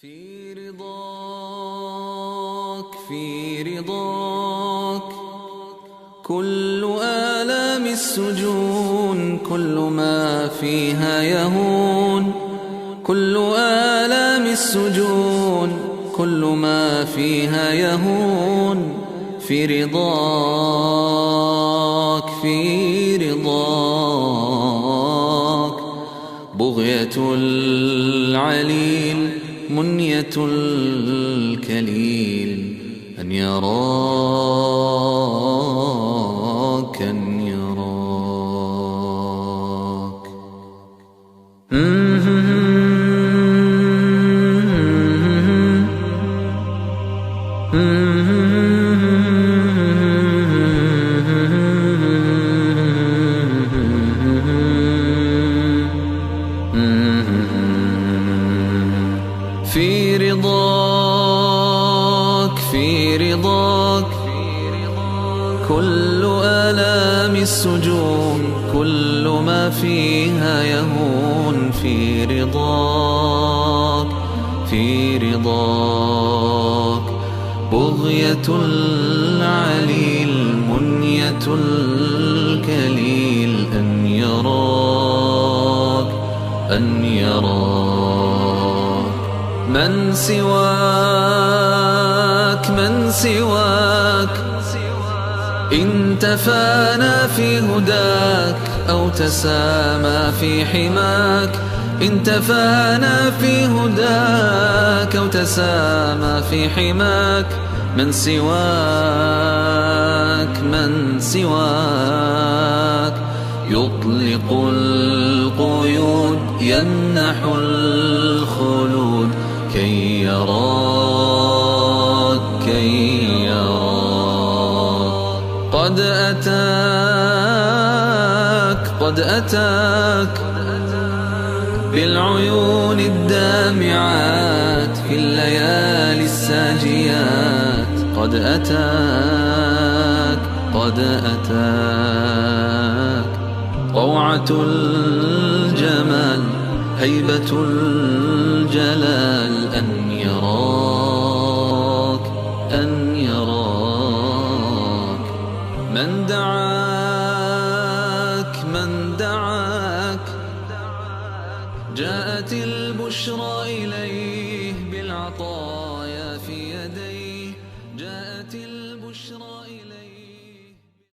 في رضاك في رضاك كل آلام السجون، كل ما فيها يهون. كل آلام السجون، كل ما فيها يهون. في رضاك في رضاك بغية العليل، منية الكليل، أن يراك أن يراك. في رضاك في رضاك كل آلام السجون، كل ما فيها يهون. في رضاك في رضاك بغية العليل، منية الكليل، أن يراك أن يراك. من سواك من سواك إن تفانى في هداك أو تسامى في حماك. إن تفانى في هداك أو تسامى في حماك. من سواك من سواك يطلق القيود، يمنح الخلود، كي يراك كي يراك. قد أتاك قد أتاك بالعيون الدامعات في الليالي الساجيات. قد أتاك قد أتاك روعة الجمال، هيبة الجلال، أن يراك أن يراك. من دعاك من دعاك جاءت البشرى إليك.